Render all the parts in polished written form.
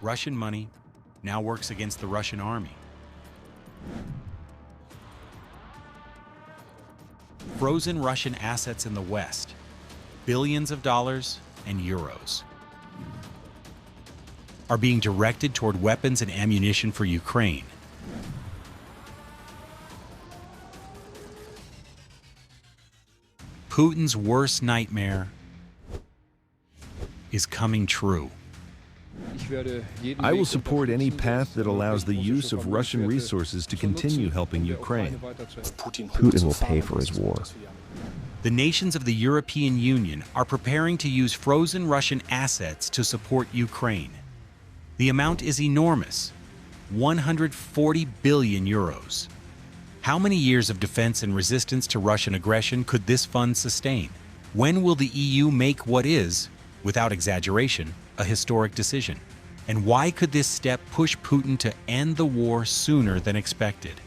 Russian money now works against the Russian army. Frozen Russian assets in the West, billions of dollars and euros, are being directed toward weapons and ammunition for Ukraine. Putin's worst nightmare is coming true. I will support any path that allows the use of Russian resources to continue helping Ukraine. Putin will pay for his war. The nations of the European Union are preparing to use frozen Russian assets to support Ukraine. The amount is enormous, 140 billion euros. How many years of defense and resistance to Russian aggression could this fund sustain? When will the EU make what is, without exaggeration, a historic decision? And why could this step push Putin to end the war sooner than expected?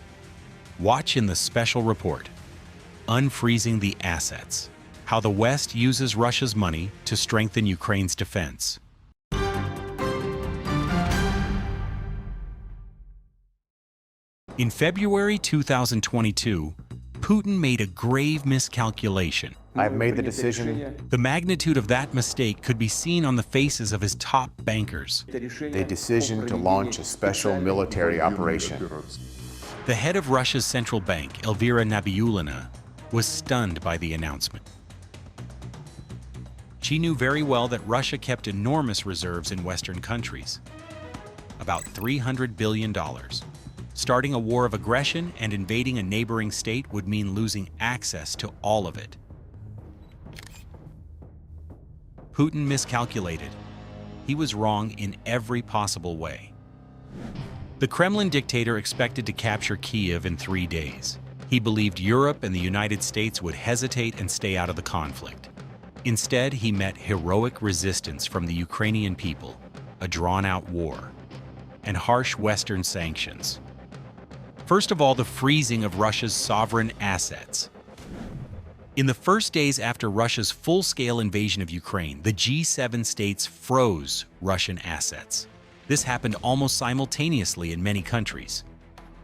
Watch in the special report, Unfreezing the Assets, how the West uses Russia's money to strengthen Ukraine's defense. In February 2022, Putin made a grave miscalculation. I've made the decision. The magnitude of that mistake could be seen on the faces of his top bankers. The decision to launch a special military operation. The head of Russia's central bank, Elvira Nabiullina, was stunned by the announcement. She knew very well that Russia kept enormous reserves in Western countries, about $300 billion. Starting a war of aggression and invading a neighboring state would mean losing access to all of it. Putin miscalculated. He was wrong in every possible way. The Kremlin dictator expected to capture Kyiv in 3 days. He believed Europe and the United States would hesitate and stay out of the conflict. Instead, he met heroic resistance from the Ukrainian people, a drawn-out war, and harsh Western sanctions. First of all, the freezing of Russia's sovereign assets. In the first days after Russia's full-scale invasion of Ukraine, the G7 states froze Russian assets. This happened almost simultaneously in many countries.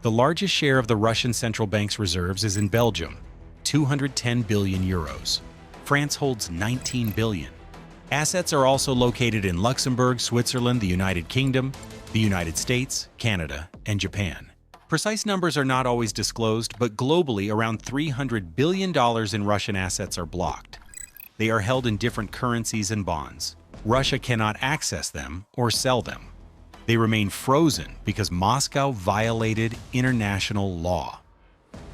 The largest share of the Russian central bank's reserves is in Belgium, 210 billion euros. France holds 19 billion. Assets are also located in Luxembourg, Switzerland, the United Kingdom, the United States, Canada, and Japan. Precise numbers are not always disclosed, but globally around $300 billion in Russian assets are blocked. They are held in different currencies and bonds. Russia cannot access them or sell them. They remain frozen because Moscow violated international law.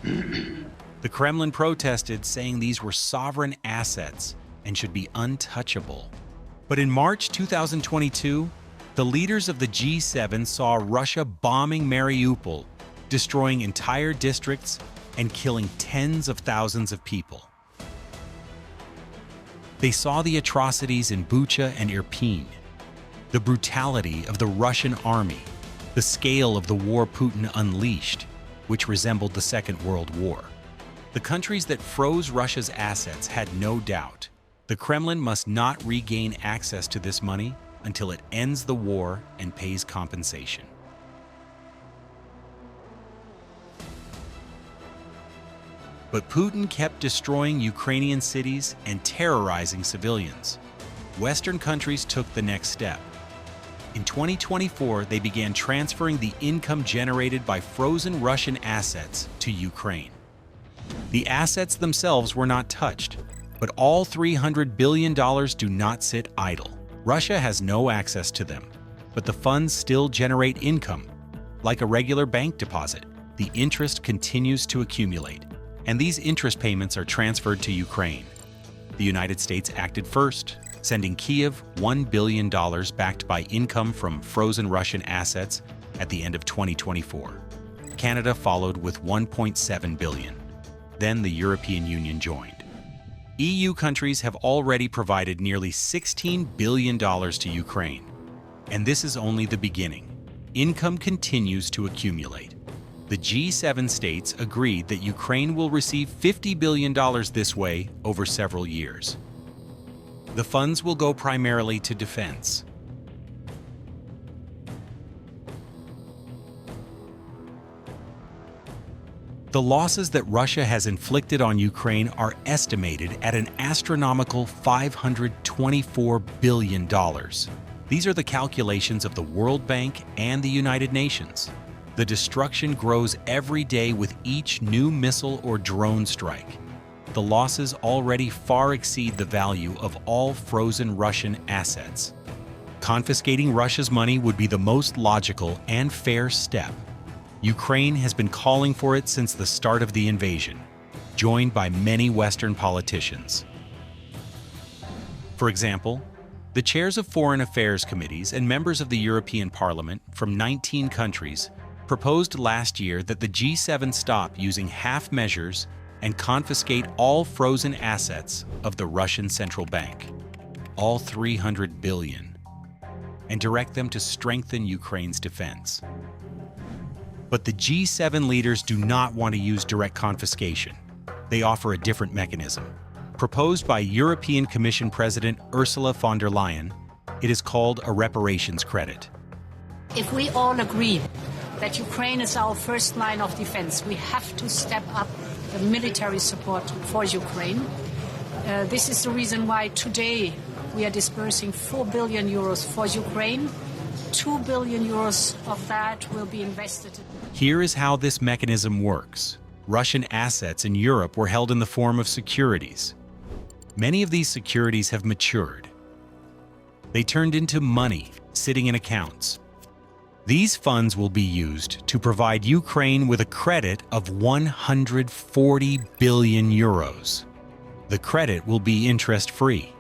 The Kremlin protested, saying these were sovereign assets and should be untouchable. But in March 2022, the leaders of the G7 saw Russia bombing Mariupol, destroying entire districts and killing tens of thousands of people. They saw the atrocities in Bucha and Irpin, the brutality of the Russian army, the scale of the war Putin unleashed, which resembled the Second World War. The countries that froze Russia's assets had no doubt the Kremlin must not regain access to this money until it ends the war and pays compensation. But Putin kept destroying Ukrainian cities and terrorizing civilians. Western countries took the next step. In 2024, they began transferring the income generated by frozen Russian assets to Ukraine. The assets themselves were not touched, but all $300 billion do not sit idle. Russia has no access to them, but the funds still generate income. Like a regular bank deposit, the interest continues to accumulate, and these interest payments are transferred to Ukraine. The United States acted first, sending Kyiv $1 billion backed by income from frozen Russian assets at the end of 2024. Canada followed with $1.7 billion. Then the European Union joined. EU countries have already provided nearly $16 billion to Ukraine. And this is only the beginning. Income continues to accumulate. The G7 states agreed that Ukraine will receive $50 billion this way over several years. The funds will go primarily to defense. The losses that Russia has inflicted on Ukraine are estimated at an astronomical $524 billion. These are the calculations of the World Bank and the United Nations. The destruction grows every day with each new missile or drone strike. The losses already far exceed the value of all frozen Russian assets. Confiscating Russia's money would be the most logical and fair step. Ukraine has been calling for it since the start of the invasion, joined by many Western politicians. For example, the chairs of foreign affairs committees and members of the European Parliament from 19 countries proposed last year that the G7 stop using half measures and confiscate all frozen assets of the Russian central bank, all 300 billion, and direct them to strengthen Ukraine's defense. But the G7 leaders do not want to use direct confiscation. They offer a different mechanism. Proposed by European Commission President Ursula von der Leyen, it is called a reparations credit. If we all agree that Ukraine is our first line of defense, we have to step up the military support for Ukraine. This is the reason why today we are disbursing 4 billion euros for Ukraine. 2 billion euros of that will be invested. Here is how this mechanism works. Russian assets in Europe were held in the form of securities. Many of these securities have matured. They turned into money sitting in accounts. These funds will be used to provide Ukraine with a credit of 140 billion euros. The credit will be interest-free.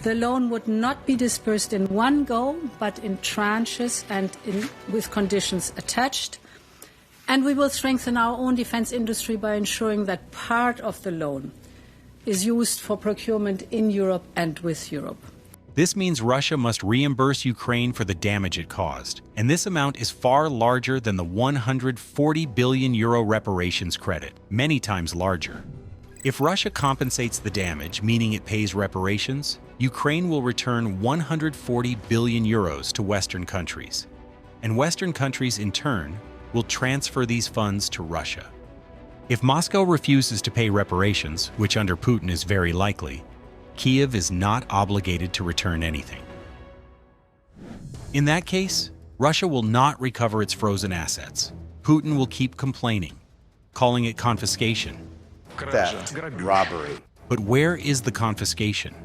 The loan would not be disbursed in one go, but in tranches and with conditions attached. And we will strengthen our own defense industry by ensuring that part of the loan is used for procurement in Europe and with Europe. This means Russia must reimburse Ukraine for the damage it caused, and this amount is far larger than the 140 billion euro reparations credit, many times larger. If Russia compensates the damage, meaning it pays reparations, Ukraine will return 140 billion euros to Western countries, and Western countries in turn will transfer these funds to Russia. If Moscow refuses to pay reparations, which under Putin is very likely, Kiev is not obligated to return anything. In that case, Russia will not recover its frozen assets. Putin will keep complaining, calling it confiscation. Theft, robbery. But where is the confiscation?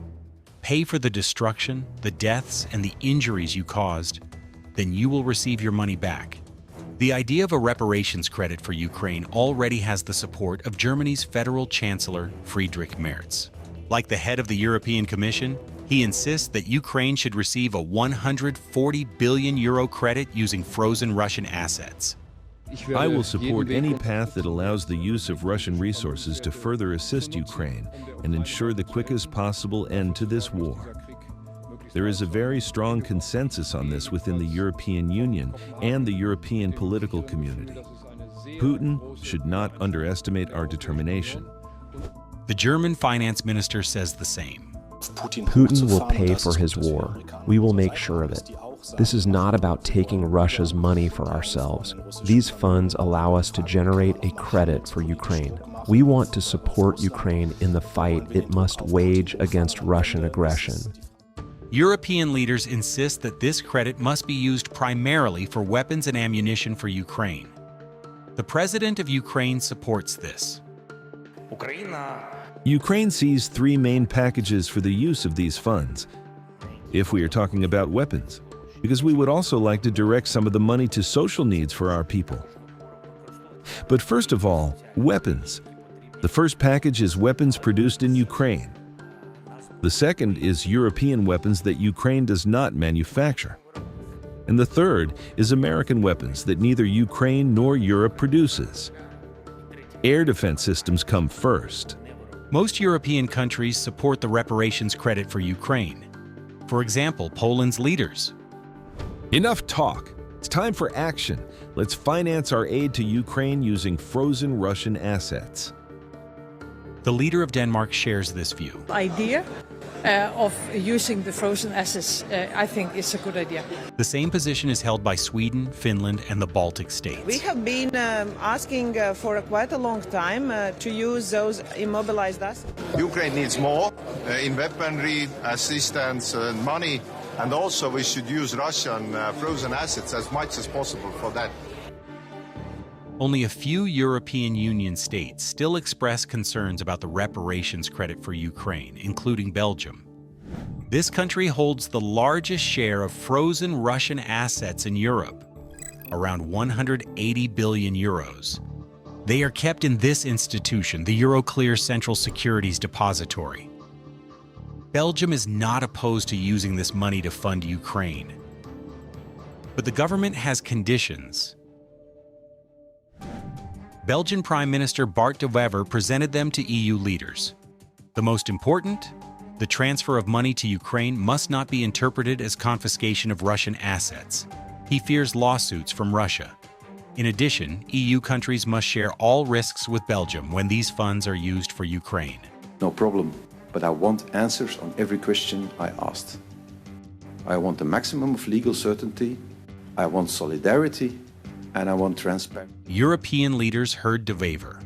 Pay for the destruction, the deaths, and the injuries you caused, then you will receive your money back. The idea of a reparations credit for Ukraine already has the support of Germany's Federal Chancellor Friedrich Merz. Like the head of the European Commission, he insists that Ukraine should receive a 140 billion euro credit using frozen Russian assets. I will support any path that allows the use of Russian resources to further assist Ukraine and ensure the quickest possible end to this war. There is a very strong consensus on this within the European Union and the European political community. Putin should not underestimate our determination. The German finance minister says the same. Putin will pay for his war. We will make sure of it. This is not about taking Russia's money for ourselves. These funds allow us to generate a credit for Ukraine. We want to support Ukraine in the fight it must wage against Russian aggression. European leaders insist that this credit must be used primarily for weapons and ammunition for Ukraine. The president of Ukraine supports this. Ukraine sees three main packages for the use of these funds, if we are talking about weapons, because we would also like to direct some of the money to social needs for our people. But first of all, weapons. The first package is weapons produced in Ukraine. The second is European weapons that Ukraine does not manufacture. And the third is American weapons that neither Ukraine nor Europe produces. Air defense systems come first. Most European countries support the reparations credit for Ukraine. For example, Poland's leaders. Enough talk. It's time for action. Let's finance our aid to Ukraine using frozen Russian assets. The leader of Denmark shares this view. Idea of using the frozen assets, I think, is a good idea. The same position is held by Sweden, Finland, and the Baltic states. We have been asking for quite a long time to use those immobilized assets. Ukraine needs more in weaponry, assistance, and money, and also we should use Russian frozen assets as much as possible for that. Only a few European Union states still express concerns about the reparations credit for Ukraine, including Belgium. This country holds the largest share of frozen Russian assets in Europe, around 180 billion euros. They are kept in this institution, the Euroclear Central Securities Depository. Belgium is not opposed to using this money to fund Ukraine, but the government has conditions. Belgian Prime Minister Bart de Wever presented them to EU leaders. The most important, the transfer of money to Ukraine must not be interpreted as confiscation of Russian assets. He fears lawsuits from Russia. In addition, EU countries must share all risks with Belgium when these funds are used for Ukraine. No problem, but I want answers on every question I asked. I want a maximum of legal certainty, I want solidarity, and I want transparency. European leaders heard de Wever.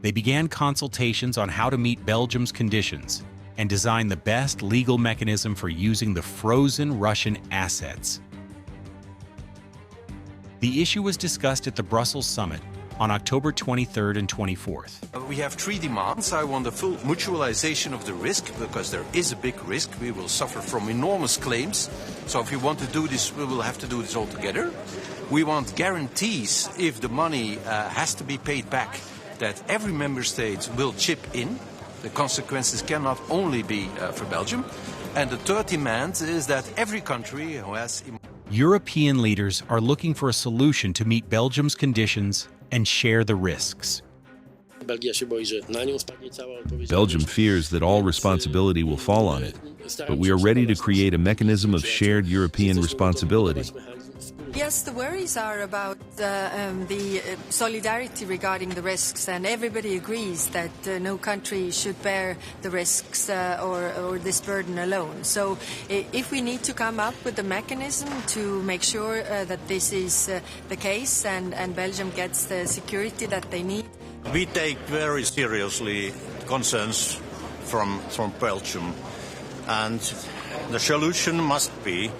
They began consultations on how to meet Belgium's conditions and design the best legal mechanism for using the frozen Russian assets. The issue was discussed at the Brussels summit on October 23rd and 24th. We have three demands. I want a full mutualization of the risk, because there is a big risk. We will suffer from enormous claims. So if we want to do this, we will have to do this all together. We want guarantees, if the money has to be paid back, that every member state will chip in. The consequences cannot only be for Belgium. And the third demand is that every country who has... European leaders are looking for a solution to meet Belgium's conditions and share the risks. Belgium fears that all responsibility will fall on it, but we are ready to create a mechanism of shared European responsibility. Yes, the worries are about the solidarity regarding the risks, and everybody agrees that no country should bear the risks or this burden alone. So if we need to come up with a mechanism to make sure that this is the case and Belgium gets the security that they need. We take very seriously concerns from Belgium, and the solution must be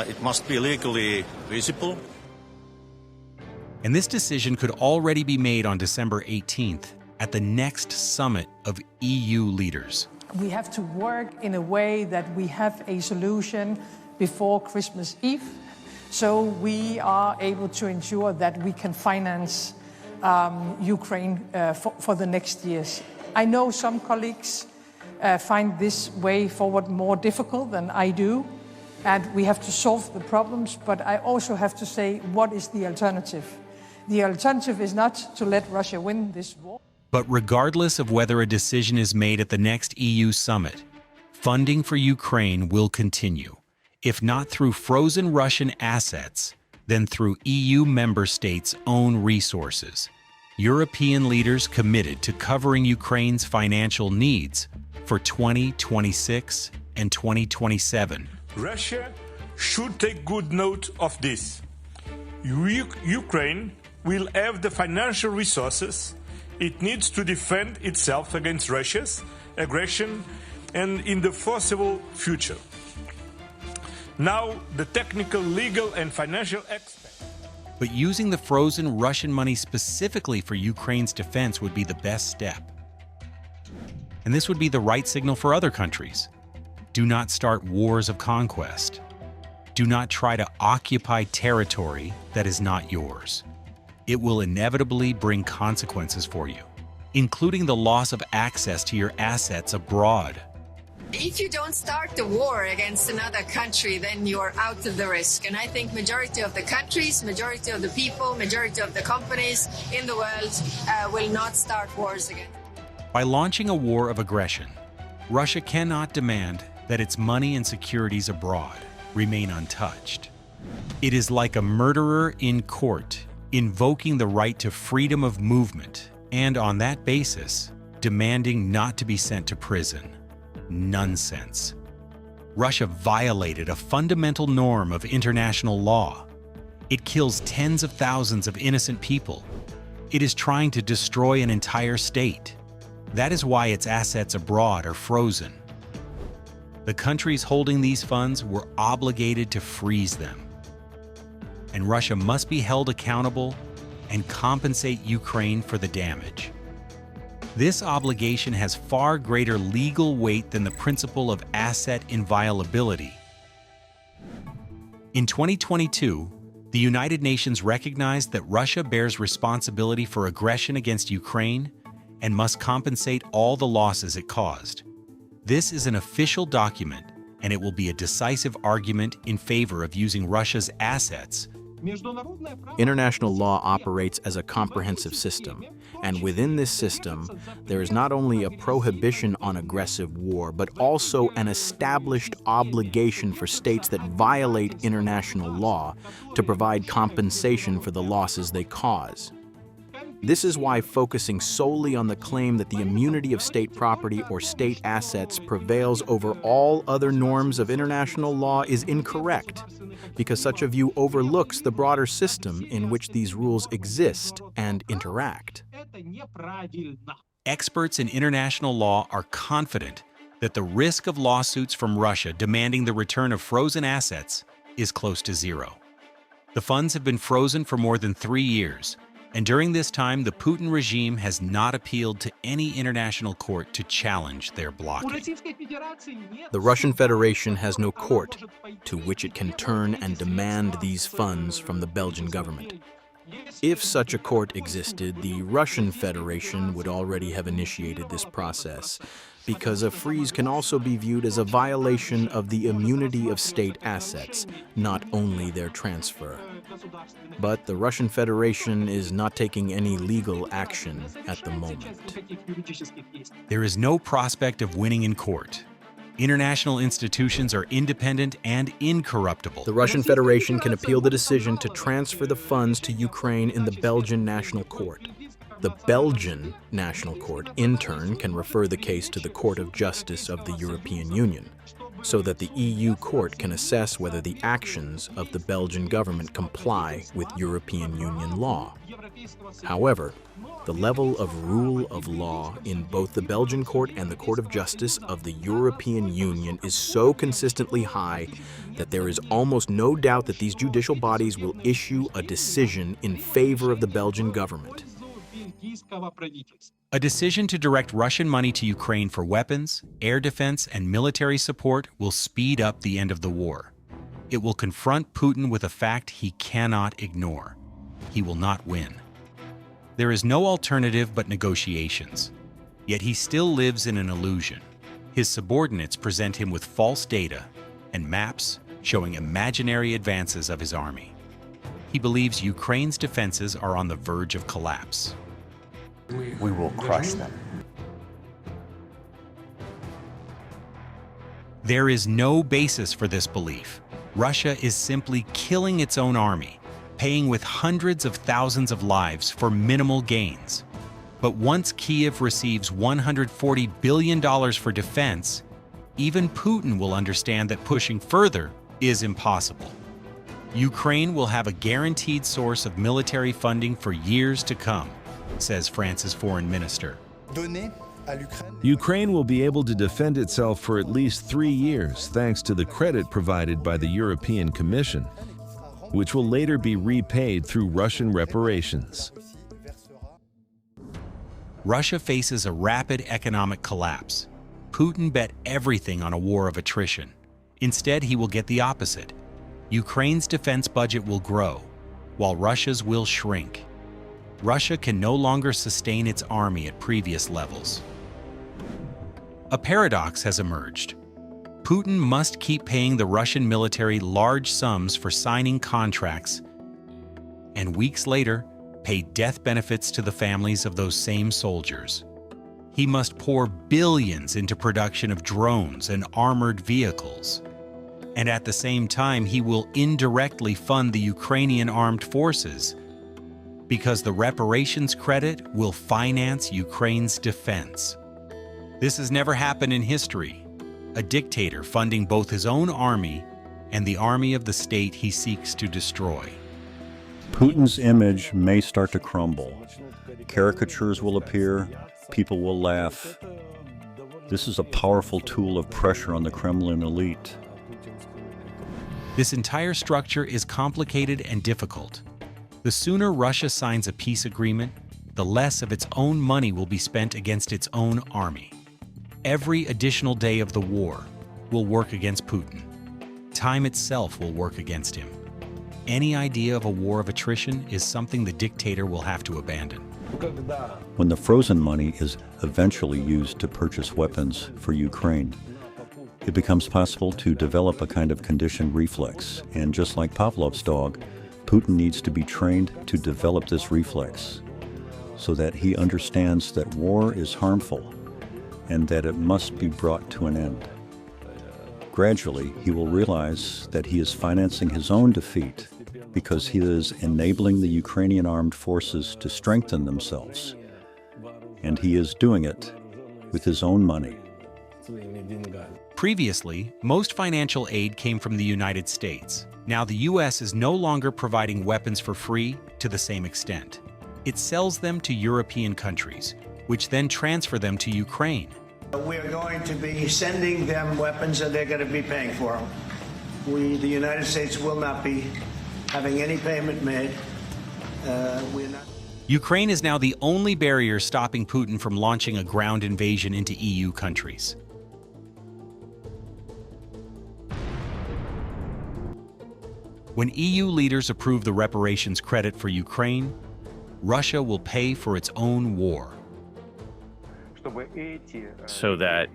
it must be legally visible. And this decision could already be made on December 18th at the next summit of EU leaders. We have to work in a way that we have a solution before Christmas Eve, so we are able to ensure that we can finance Ukraine for the next years. I know some colleagues find this way forward more difficult than I do, and we have to solve the problems, but I also have to say, what is the alternative? The alternative is not to let Russia win this war. But regardless of whether a decision is made at the next EU summit, funding for Ukraine will continue, if not through frozen Russian assets, then through EU member states' own resources. European leaders committed to covering Ukraine's financial needs for 2026 and 2027. Russia should take good note of this. Ukraine will have the financial resources it needs to defend itself against Russia's aggression and in the foreseeable future. Now, the technical, legal, and financial aspects. But using the frozen Russian money specifically for Ukraine's defense would be the best step. And this would be the right signal for other countries. Do not start wars of conquest. Do not try to occupy territory that is not yours. It will inevitably bring consequences for you, including the loss of access to your assets abroad. If you don't start the war against another country, then you're out of the risk. And I think majority of the countries, majority of the people, majority of the companies in the world will not start wars again. By launching a war of aggression, Russia cannot demand that its money and securities abroad remain untouched. It is like a murderer in court, invoking the right to freedom of movement, and on that basis, demanding not to be sent to prison. Nonsense. Russia violated a fundamental norm of international law. It kills tens of thousands of innocent people. It is trying to destroy an entire state. That is why its assets abroad are frozen. The countries holding these funds were obligated to freeze them. And Russia must be held accountable and compensate Ukraine for the damage. This obligation has far greater legal weight than the principle of asset inviolability. In 2022, the United Nations recognized that Russia bears responsibility for aggression against Ukraine and must compensate all the losses it caused. This is an official document, and it will be a decisive argument in favor of using Russia's assets. International law operates as a comprehensive system, and within this system, there is not only a prohibition on aggressive war, but also an established obligation for states that violate international law to provide compensation for the losses they cause. This is why focusing solely on the claim that the immunity of state property or state assets prevails over all other norms of international law is incorrect, because such a view overlooks the broader system in which these rules exist and interact. Experts in international law are confident that the risk of lawsuits from Russia demanding the return of frozen assets is close to zero. The funds have been frozen for more than 3 years, and during this time, the Putin regime has not appealed to any international court to challenge their blocking. The Russian Federation has no court to which it can turn and demand these funds from the Belgian government. If such a court existed, the Russian Federation would already have initiated this process, because a freeze can also be viewed as a violation of the immunity of state assets, not only their transfer. But the Russian Federation is not taking any legal action at the moment. There is no prospect of winning in court. International institutions are independent and incorruptible. The Russian Federation can appeal the decision to transfer the funds to Ukraine in the Belgian National Court. The Belgian National Court, in turn, can refer the case to the Court of Justice of the European Union, so that the EU court can assess whether the actions of the Belgian government comply with European Union law. However, the level of rule of law in both the Belgian court and the Court of Justice of the European Union is so consistently high that there is almost no doubt that these judicial bodies will issue a decision in favor of the Belgian government. A decision to direct Russian money to Ukraine for weapons, air defense, and military support will speed up the end of the war. It will confront Putin with a fact he cannot ignore. He will not win. There is no alternative but negotiations. Yet he still lives in an illusion. His subordinates present him with false data and maps showing imaginary advances of his army. He believes Ukraine's defenses are on the verge of collapse. We will crush them. There is no basis for this belief. Russia is simply killing its own army, paying with hundreds of thousands of lives for minimal gains. But once Kyiv receives $140 billion for defense, even Putin will understand that pushing further is impossible. Ukraine will have a guaranteed source of military funding for years to come, says France's foreign minister. Ukraine will be able to defend itself for at least 3 years thanks to the credit provided by the European Commission, which will later be repaid through Russian reparations. Russia faces a rapid economic collapse. Putin bet everything on a war of attrition. Instead, he will get the opposite. Ukraine's defense budget will grow, while Russia's will shrink. Russia can no longer sustain its army at previous levels. A paradox has emerged. Putin must keep paying the Russian military large sums for signing contracts, and weeks later, pay death benefits to the families of those same soldiers. He must pour billions into production of drones and armored vehicles. And at the same time, he will indirectly fund the Ukrainian armed forces, Because the reparations credit will finance Ukraine's defense. This has never happened in history. A dictator funding both his own army and the army of the state he seeks to destroy. Putin's image may start to crumble. Caricatures will appear, people will laugh. This is a powerful tool of pressure on the Kremlin elite. This entire structure is complicated and difficult. The sooner Russia signs a peace agreement, the less of its own money will be spent against its own army. Every additional day of the war will work against Putin. Time itself will work against him. Any idea of a war of attrition is something the dictator will have to abandon. When the frozen money is eventually used to purchase weapons for Ukraine, it becomes possible to develop a kind of conditioned reflex. And just like Pavlov's dog, Putin needs to be trained to develop this reflex so that he understands that war is harmful and that it must be brought to an end. Gradually, he will realize that he is financing his own defeat because he is enabling the Ukrainian armed forces to strengthen themselves. And he is doing it with his own money. Previously, most financial aid came from the United States. Now the U.S. is no longer providing weapons for free to the same extent. It sells them to European countries, which then transfer them to Ukraine. We're going to be sending them weapons and they're going to be paying for them. The United States will not be having any payment made. Ukraine is now the only barrier stopping Putin from launching a ground invasion into EU countries. When EU leaders approve the reparations credit for Ukraine, Russia will pay for its own war. So that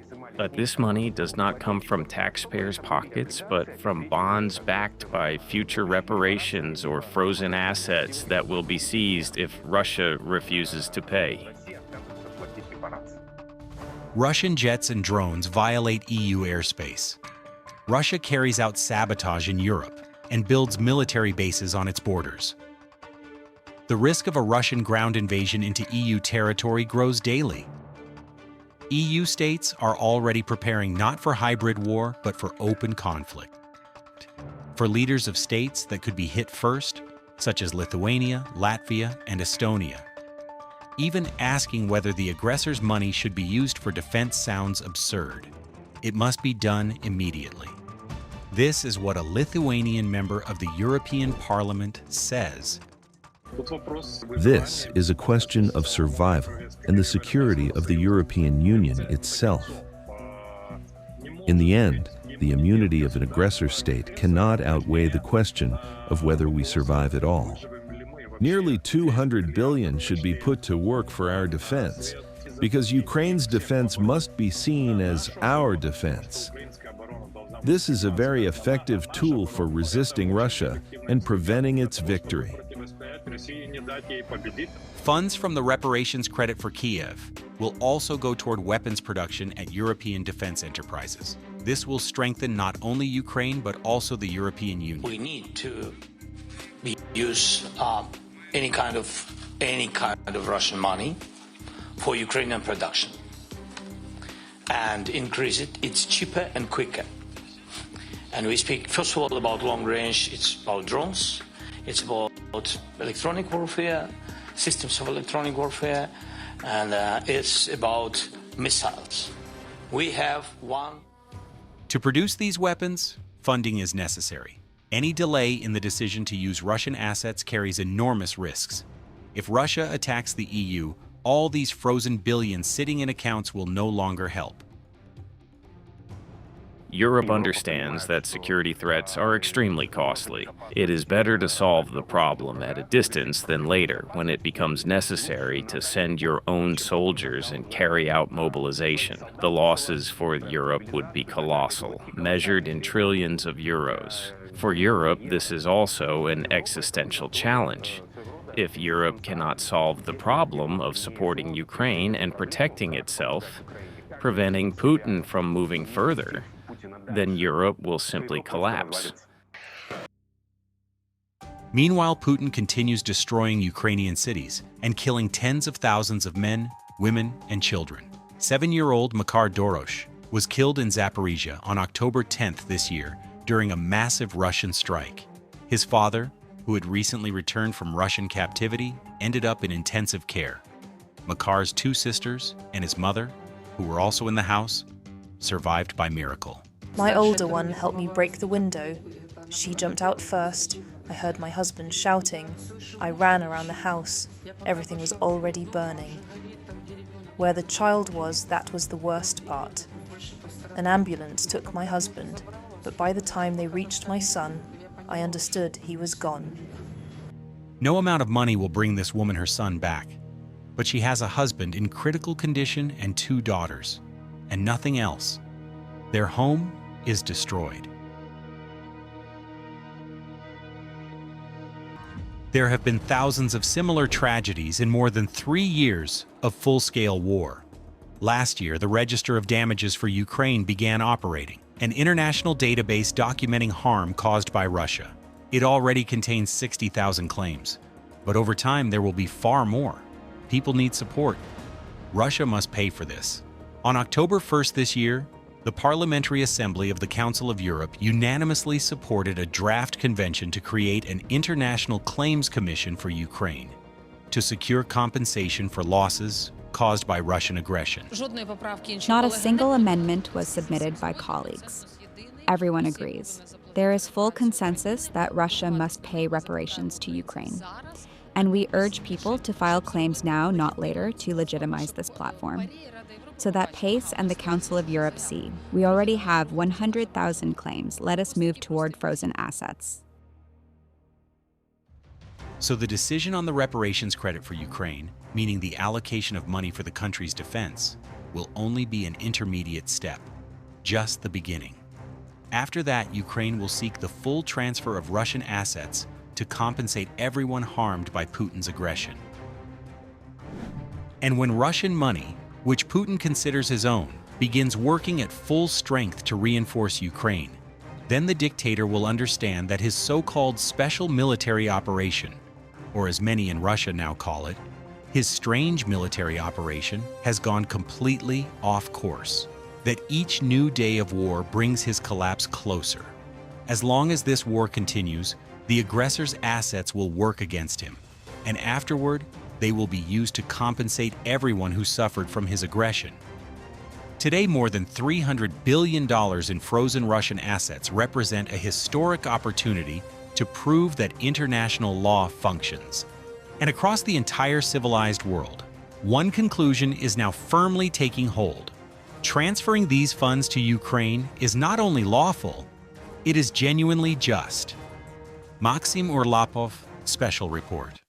this money does not come from taxpayers' pockets, but from bonds backed by future reparations or frozen assets that will be seized if Russia refuses to pay. Russian jets and drones violate EU airspace. Russia carries out sabotage in Europe and builds military bases on its borders. The risk of a Russian ground invasion into EU territory grows daily. EU states are already preparing not for hybrid war, but for open conflict. For leaders of states that could be hit first, such as Lithuania, Latvia, and Estonia, even asking whether the aggressor's money should be used for defense sounds absurd. It must be done immediately. This is what a Lithuanian member of the European Parliament says. This is a question of survival and the security of the European Union itself. In the end, the immunity of an aggressor state cannot outweigh the question of whether we survive at all. Nearly 200 billion should be put to work for our defense, because Ukraine's defense must be seen as our defense. This is a very effective tool for resisting Russia and preventing its victory. Funds from the reparations credit for Kiev will also go toward weapons production at European defense enterprises. This will strengthen not only Ukraine, but also the European Union. We need to use any kind of Russian money for Ukrainian production and increase it. It's cheaper and quicker. And we speak, first of all, about long range. It's about drones. It's about electronic warfare, systems of electronic warfare, and it's about missiles. We have one. To produce these weapons, funding is necessary. Any delay in the decision to use Russian assets carries enormous risks. If Russia attacks the EU, all these frozen billions sitting in accounts will no longer help. Europe understands that security threats are extremely costly. It is better to solve the problem at a distance than later, when it becomes necessary to send your own soldiers and carry out mobilization. The losses for Europe would be colossal, measured in trillions of euros. For Europe, this is also an existential challenge. If Europe cannot solve the problem of supporting Ukraine and protecting itself, preventing Putin from moving further, then Europe will simply collapse. Meanwhile, Putin continues destroying Ukrainian cities and killing tens of thousands of men, women, and children. 7-year-old Makar Dorosh was killed in Zaporizhia on October 10th this year during a massive Russian strike. His father, who had recently returned from Russian captivity, ended up in intensive care. Makar's 2 sisters and his mother, who were also in the house, survived by miracle. My older one helped me break the window. She jumped out first. I heard my husband shouting. I ran around the house. Everything was already burning. Where the child was, that was the worst part. An ambulance took my husband, but by the time they reached my son, I understood he was gone. No amount of money will bring this woman her son back, but she has a husband in critical condition and 2 daughters, and nothing else. Their home is destroyed. There have been thousands of similar tragedies in more than 3 years of full-scale war. Last year, the Register of Damages for Ukraine began operating, an international database documenting harm caused by Russia. It already contains 60,000 claims, but over time there will be far more. People need support. Russia must pay for this. On October 1st this year, the Parliamentary Assembly of the Council of Europe unanimously supported a draft convention to create an international claims commission for Ukraine to secure compensation for losses caused by Russian aggression. Not a single amendment was submitted by colleagues. Everyone agrees. There is full consensus that Russia must pay reparations to Ukraine. And we urge people to file claims now, not later, to legitimize this platform. So that PACE and the Council of Europe see. We already have 100,000 claims. Let us move toward frozen assets. So the decision on the reparations credit for Ukraine, meaning the allocation of money for the country's defense, will only be an intermediate step, just the beginning. After that, Ukraine will seek the full transfer of Russian assets to compensate everyone harmed by Putin's aggression. And when Russian money, which Putin considers his own, begins working at full strength to reinforce Ukraine, then the dictator will understand that his so-called special military operation, or as many in Russia now call it, his strange military operation, has gone completely off course, that each new day of war brings his collapse closer. As long as this war continues, the aggressor's assets will work against him, and afterward, they will be used to compensate everyone who suffered from his aggression. Today, more than $300 billion in frozen Russian assets represent a historic opportunity to prove that international law functions. And across the entire civilized world, one conclusion is now firmly taking hold. Transferring these funds to Ukraine is not only lawful, it is genuinely just. Maxim Urlapov, Special Report.